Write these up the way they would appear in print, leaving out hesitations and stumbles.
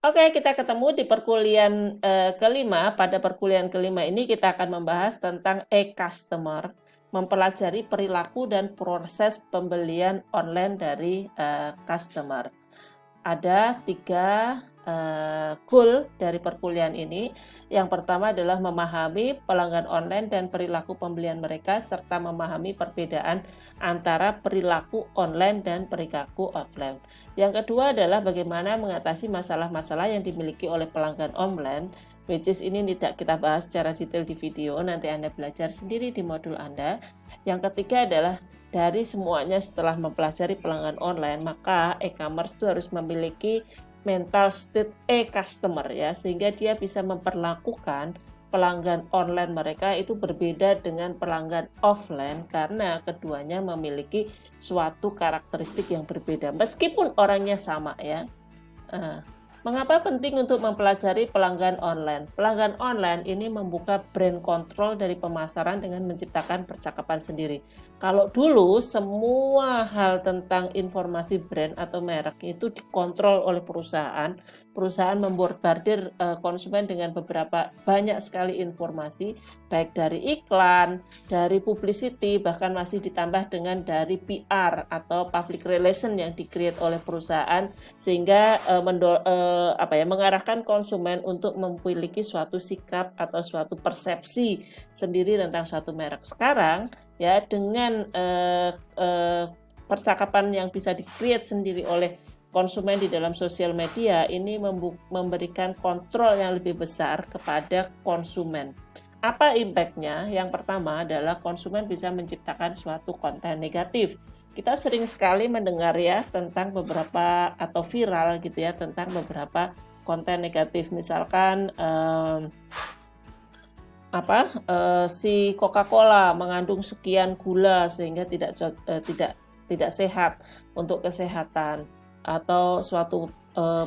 Oke, kita ketemu di perkuliahan kelima. Pada perkuliahan kelima ini kita akan membahas tentang e-customer, mempelajari perilaku dan proses pembelian online dari customer. Ada 3 goal dari perkuliahan ini. Yang pertama adalah memahami pelanggan online dan perilaku pembelian mereka, serta memahami perbedaan antara perilaku online dan perilaku offline. Yang kedua adalah bagaimana mengatasi masalah-masalah yang dimiliki oleh pelanggan online, which is ini tidak kita bahas secara detail di video, nanti Anda belajar sendiri di modul Anda. Yang ketiga adalah dari semuanya setelah mempelajari pelanggan online, maka e-commerce itu harus memiliki mental state e-customer ya, sehingga dia bisa memperlakukan pelanggan online mereka itu berbeda dengan pelanggan offline karena keduanya memiliki suatu karakteristik yang berbeda meskipun orangnya sama ya. Mengapa penting untuk mempelajari pelanggan online? Pelanggan online ini membuka brand control dari pemasaran dengan menciptakan percakapan sendiri. Kalau dulu semua hal tentang informasi brand atau merek itu dikontrol oleh perusahaan. Perusahaan memborbardir konsumen dengan banyak sekali informasi, baik dari iklan, dari publicity, bahkan masih ditambah dengan dari PR atau public relation yang di-create oleh perusahaan, sehingga mengarahkan konsumen untuk memiliki suatu sikap atau suatu persepsi sendiri tentang suatu merek. Sekarang ya dengan percakapan yang bisa di-create sendiri oleh konsumen di dalam sosial media ini memberikan kontrol yang lebih besar kepada konsumen. Apa impact-nya? Yang pertama adalah konsumen bisa menciptakan suatu konten negatif. Kita sering sekali mendengar ya tentang beberapa atau viral gitu ya tentang beberapa konten negatif, misalkan si Coca-Cola mengandung sekian gula sehingga tidak sehat untuk kesehatan, atau suatu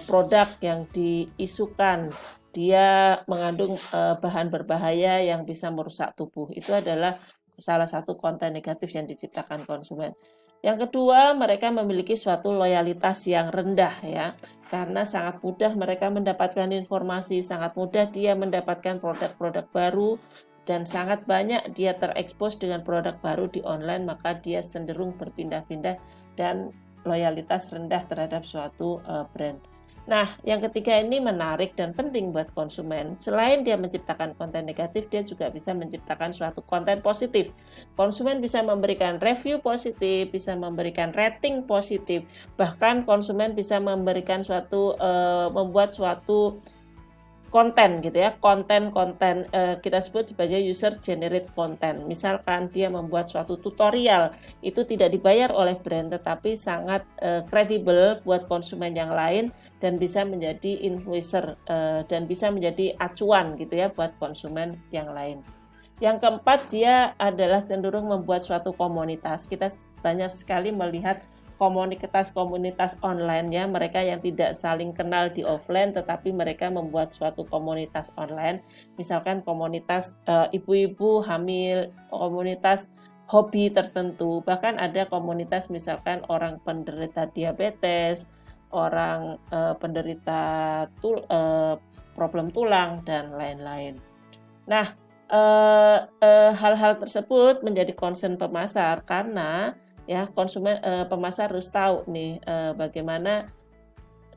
produk yang diisukan dia mengandung bahan berbahaya yang bisa merusak tubuh. Itu adalah salah satu konten negatif yang diciptakan konsumen. Yang kedua, mereka memiliki suatu loyalitas yang rendah ya, karena sangat mudah mereka mendapatkan informasi, sangat mudah dia mendapatkan produk-produk baru, dan sangat banyak dia terekspos dengan produk baru di online, maka dia cenderung berpindah-pindah dan loyalitas rendah terhadap suatu brand. Nah, yang ketiga ini menarik dan penting buat konsumen. Selain dia menciptakan konten negatif, dia juga bisa menciptakan suatu konten positif. Konsumen bisa memberikan review positif, bisa memberikan rating positif, bahkan konsumen bisa memberikan membuat suatu konten gitu ya, konten kita sebut sebagai user generate content. Misalkan dia membuat suatu tutorial, itu tidak dibayar oleh brand tetapi sangat kredibel buat konsumen yang lain dan bisa menjadi influencer dan bisa menjadi acuan gitu ya buat konsumen yang lain. Yang keempat, dia adalah cenderung membuat suatu komunitas. Kita banyak sekali melihat komunitas-komunitas online ya, mereka yang tidak saling kenal di offline tetapi mereka membuat suatu komunitas online, misalkan komunitas ibu-ibu hamil, komunitas hobi tertentu, bahkan ada komunitas misalkan orang penderita diabetes, orang penderita problem tulang dan lain-lain. Nah, hal-hal tersebut menjadi concern pemasar karena ya pemasar harus tahu nih bagaimana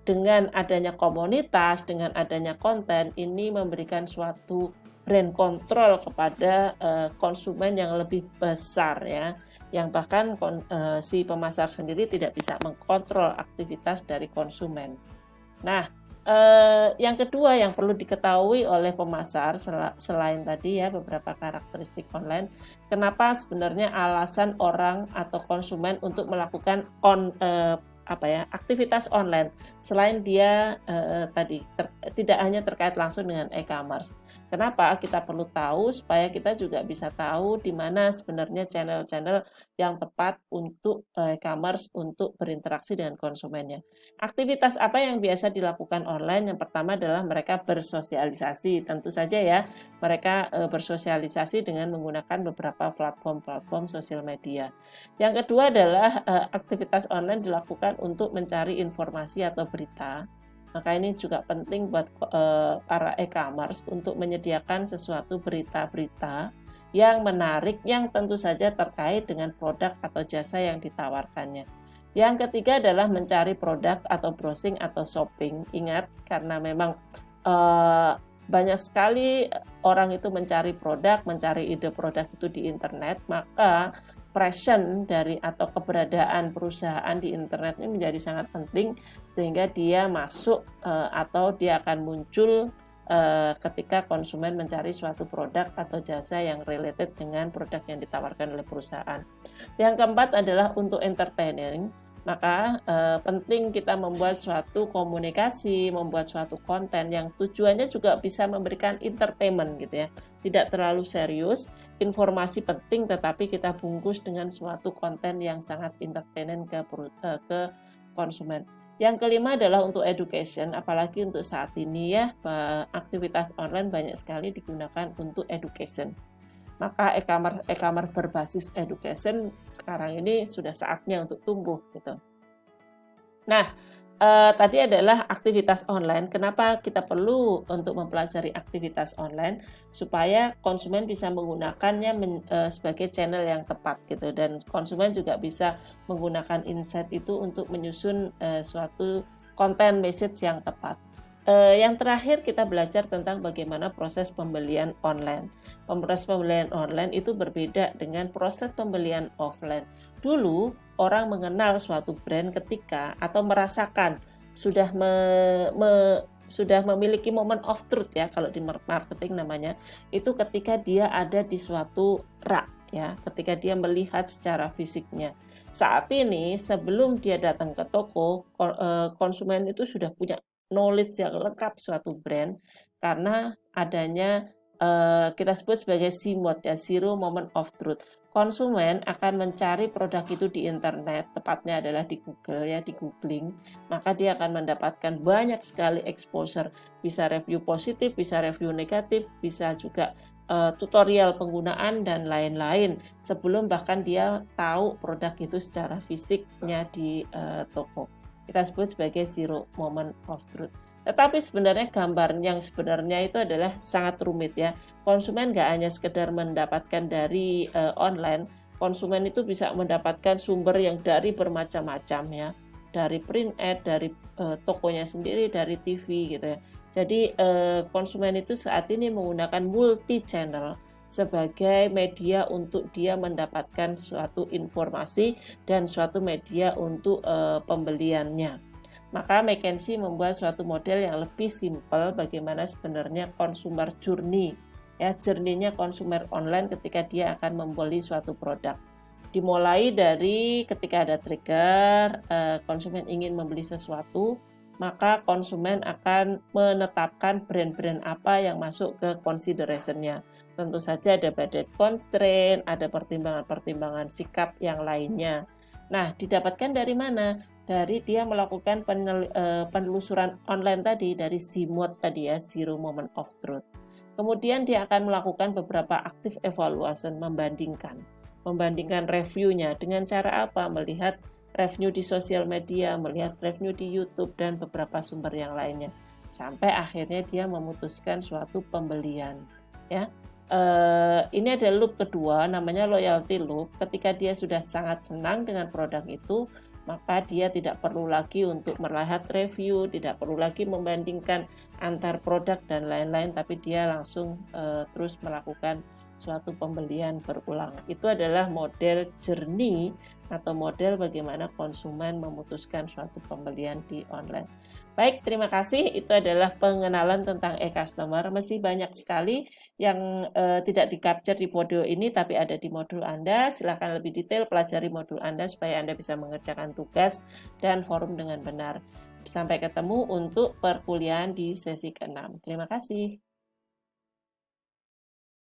dengan adanya komunitas, dengan adanya konten ini memberikan suatu brand control kepada konsumen yang lebih besar ya, yang bahkan si pemasar sendiri tidak bisa mengkontrol aktivitas dari konsumen. Nah, yang kedua yang perlu diketahui oleh pemasar selain tadi ya beberapa karakteristik online, kenapa sebenarnya alasan orang atau konsumen untuk melakukan aktivitas online selain dia tidak hanya terkait langsung dengan e-commerce. Kenapa kita perlu tahu? Supaya kita juga bisa tahu di mana sebenarnya channel-channel yang tepat untuk e-commerce untuk berinteraksi dengan konsumennya. Aktivitas apa yang biasa dilakukan online? Yang pertama adalah mereka bersosialisasi. Tentu saja ya, mereka bersosialisasi dengan menggunakan beberapa platform sosial media. Yang kedua adalah aktivitas online dilakukan untuk mencari informasi atau berita. Maka ini juga penting buat para e-commerce untuk menyediakan sesuatu berita-berita yang menarik yang tentu saja terkait dengan produk atau jasa yang ditawarkannya. Yang ketiga adalah mencari produk atau browsing atau shopping. Ingat, karena memang banyak sekali orang itu mencari produk, mencari ide produk itu di internet, maka presence dari atau keberadaan perusahaan di internet ini menjadi sangat penting sehingga dia masuk atau dia akan muncul ketika konsumen mencari suatu produk atau jasa yang related dengan produk yang ditawarkan oleh perusahaan. Yang keempat adalah untuk entertaining. Maka penting kita membuat suatu komunikasi, membuat suatu konten yang tujuannya juga bisa memberikan entertainment gitu ya. Tidak terlalu serius, informasi penting tetapi kita bungkus dengan suatu konten yang sangat entertaining ke konsumen. Yang kelima adalah untuk education, apalagi untuk saat ini ya, aktivitas online banyak sekali digunakan untuk education. Maka e-commerce berbasis education sekarang ini sudah saatnya untuk tumbuh gitu. Nah, tadi adalah aktivitas online. Kenapa kita perlu untuk mempelajari aktivitas online supaya konsumen bisa menggunakannya sebagai channel yang tepat gitu, dan konsumen juga bisa menggunakan insight itu untuk menyusun suatu konten message yang tepat. Yang terakhir kita belajar tentang bagaimana proses pembelian online. Proses pembelian online itu berbeda dengan proses pembelian offline. Dulu orang mengenal suatu brand ketika atau merasakan sudah memiliki moment of truth ya, kalau di marketing namanya, itu ketika dia ada di suatu rak ya, ketika dia melihat secara fisiknya. Saat ini sebelum dia datang ke toko, konsumen itu sudah punya knowledge yang lengkap suatu brand karena adanya kita sebut sebagai CMOT ya, Zero Moment of Truth. Konsumen akan mencari produk itu di internet, tepatnya adalah di Google ya, di googling, maka dia akan mendapatkan banyak sekali exposure, bisa review positif, bisa review negatif, bisa juga tutorial penggunaan dan lain-lain sebelum bahkan dia tahu produk itu secara fisiknya di toko. Kita sebut sebagai zero moment of truth. Tetapi sebenarnya gambar yang sebenarnya itu adalah sangat rumit ya. Konsumen nggak hanya sekedar mendapatkan dari online, konsumen itu bisa mendapatkan sumber yang dari bermacam-macam ya. Dari print ad, dari tokonya sendiri, dari TV gitu ya. Jadi konsumen itu saat ini menggunakan multi channel sebagai media untuk dia mendapatkan suatu informasi dan suatu media untuk pembeliannya. Maka McKinsey membuat suatu model yang lebih simpel bagaimana sebenarnya consumer journey, ya, journey-nya konsumer online ketika dia akan membeli suatu produk. Dimulai dari ketika ada trigger, konsumen ingin membeli sesuatu, maka konsumen akan menetapkan brand-brand apa yang masuk ke consideration-nya. Tentu saja ada budget constraint, ada pertimbangan-pertimbangan sikap yang lainnya. Nah, didapatkan dari mana? Dari dia melakukan penelusuran online tadi, dari CMOT tadi ya, Zero Moment of Truth. Kemudian dia akan melakukan beberapa active evaluation, membandingkan reviewnya dengan cara apa? Melihat review di sosial media, melihat review di YouTube, dan beberapa sumber yang lainnya. Sampai akhirnya dia memutuskan suatu pembelian. Ya. Ini ada loop kedua, namanya loyalty loop. Ketika dia sudah sangat senang dengan produk itu, maka dia tidak perlu lagi untuk melihat review, tidak perlu lagi membandingkan antar produk dan lain-lain, tapi dia langsung terus melakukan suatu pembelian berulang. Itu adalah model journey atau model bagaimana konsumen memutuskan suatu pembelian di online. Baik, terima kasih. Itu adalah pengenalan tentang e-customer. Masih banyak sekali yang tidak di-capture di modul ini, tapi ada di modul Anda. Silakan lebih detail pelajari modul Anda supaya Anda bisa mengerjakan tugas dan forum dengan benar. Sampai ketemu untuk perkuliahan di sesi ke-6. Terima kasih.